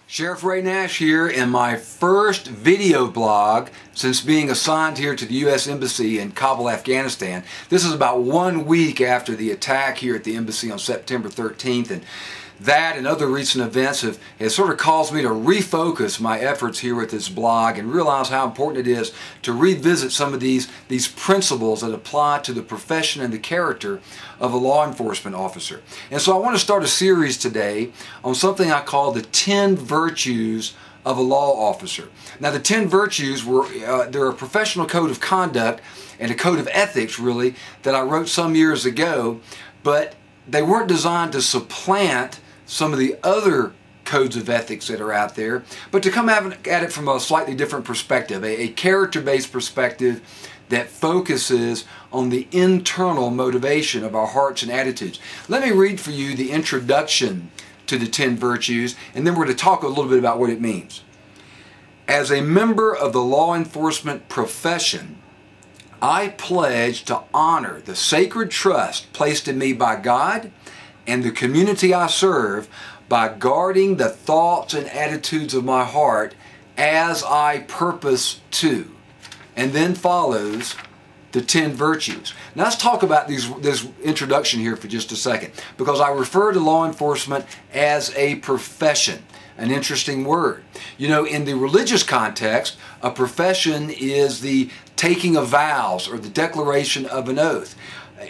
Sheriff Ray Nash here in my first video blog since being assigned here to the U.S. Embassy in Kabul, Afghanistan. This is about 1 week after the attack here at the embassy on September 13th, and that and other recent events have sort of caused me to refocus my efforts here with this blog and realize how important it is to revisit some of these principles that apply to the profession and the character of a law enforcement officer. And so I want to start a series today on something I call the 10 virtues of a law officer. Now, the 10 virtues they're a professional code of conduct and a code of ethics, really, that I wrote some years ago, but they weren't designed to supplant some of the other codes of ethics that are out there, but to come at it from a slightly different perspective, a character-based perspective that focuses on the internal motivation of our hearts and attitudes. Let me read for you the introduction to the 10 virtues, and then we're going to talk a little bit about what it means. As a member of the law enforcement profession, I pledge to honor the sacred trust placed in me by God and the community I serve by guarding the thoughts and attitudes of my heart as I purpose to. And then follows the 10 virtues. Now let's talk about this introduction here for just a second, because I refer to law enforcement as a profession. An interesting word. You know, in the religious context, a profession is the taking of vows or the declaration of an oath.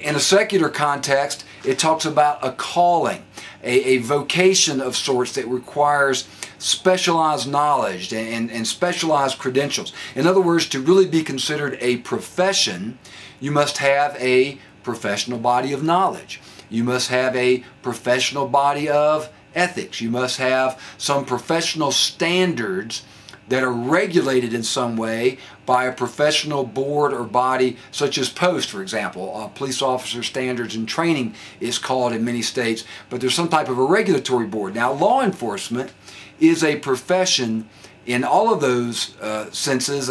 In a secular context, it talks about a calling, a vocation of sorts that requires specialized knowledge and specialized credentials. In other words, to really be considered a profession, you must have a professional body of knowledge. You must have a professional body of ethics. You must have some professional standards that are regulated in some way by a professional board or body, such as POST, for example. Police Officer Standards and Training is called in many states, but there's some type of a regulatory board. Now, law enforcement is a profession in all of those senses,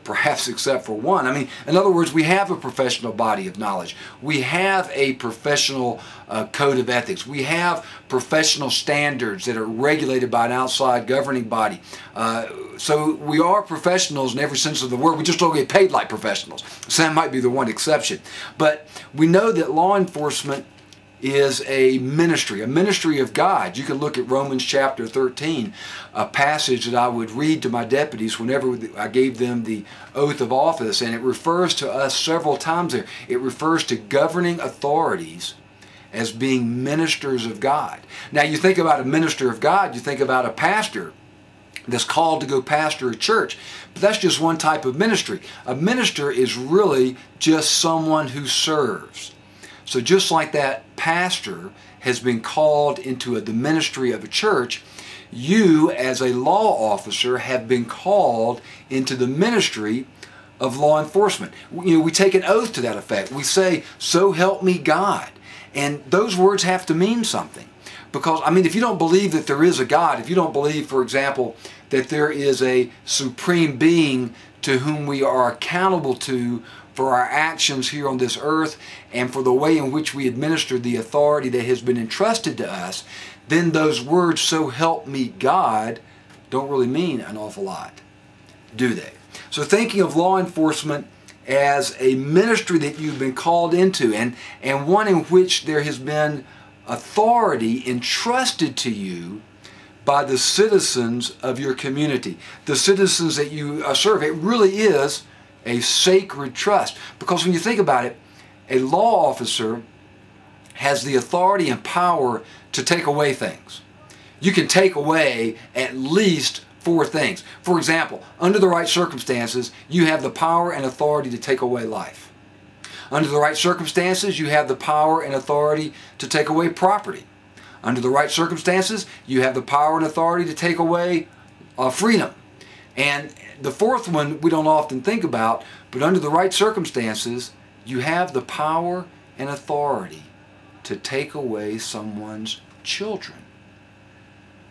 perhaps except for one. I mean, in other words, we have a professional body of knowledge. We have a professional code of ethics. We have professional standards that are regulated by an outside governing body. So we are professionals in every sense of the word. We just don't get paid like professionals. So that might be the one exception. But we know that law enforcement is a ministry of God. You can look at Romans chapter 13, a passage that I would read to my deputies whenever I gave them the oath of office, and it refers to us several times there. It refers to governing authorities as being ministers of God. Now, you think about a minister of God, you think about a pastor that's called to go pastor a church, but that's just one type of ministry. A minister is really just someone who serves. So just like that pastor has been called into the ministry of a church, you as a law officer have been called into the ministry of law enforcement. You know, we take an oath to that effect. We say, "So help me God." And those words have to mean something. Because, I mean, if you don't believe that there is a God, if you don't believe, for example, that there is a supreme being to whom we are accountable to for our actions here on this earth and for the way in which we administer the authority that has been entrusted to us, then those words, "so help me God," don't really mean an awful lot, do they? So thinking of law enforcement as a ministry that you've been called into, and one in which there has been authority entrusted to you by the citizens of your community, the citizens that you serve. It really is a sacred trust, because when you think about it, a law officer has the authority and power to take away things. You can take away at least 4 things. For example, under the right circumstances, you have the power and authority to take away life. Under the right circumstances, you have the power and authority to take away property. Under the right circumstances, you have the power and authority to take away freedom. And the 4th one we don't often think about, but under the right circumstances, you have the power and authority to take away someone's children.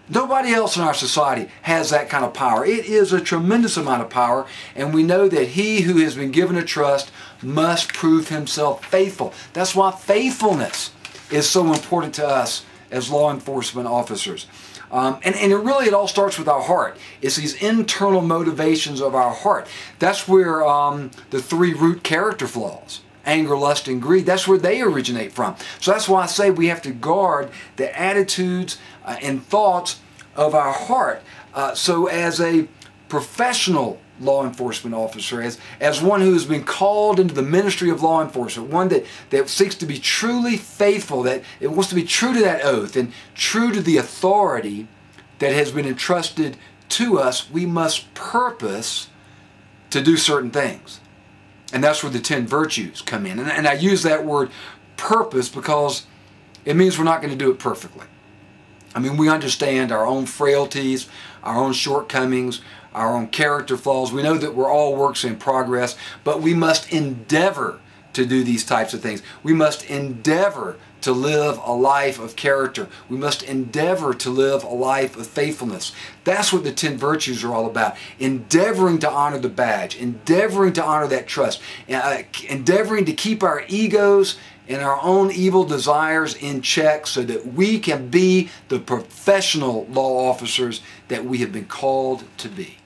Nobody else in our society has that kind of power. It is a tremendous amount of power, and we know that he who has been given a trust must prove himself faithful. That's why faithfulness is so important to us as law enforcement officers. And it all starts with our heart. It's these internal motivations of our heart. That's where the 3 root character flaws, anger, lust, and greed, that's where they originate from. So that's why I say we have to guard the attitudes and thoughts of our heart. So as a professional law enforcement officer, as one who has been called into the ministry of law enforcement, one that seeks to be truly faithful, that it wants to be true to that oath and true to the authority that has been entrusted to us, we must purpose to do certain things. And that's where the 10 virtues come in. And I use that word purpose because it means we're not going to do it perfectly. I mean, we understand our own frailties, our own shortcomings, our own character flaws. We know that we're all works in progress, but we must endeavor to do these types of things. We must endeavor to live a life of character. We must endeavor to live a life of faithfulness. That's what the 10 virtues are all about. Endeavoring to honor the badge, endeavoring to honor that trust, endeavoring to keep our egos and our own evil desires in check so that we can be the professional law officers that we have been called to be.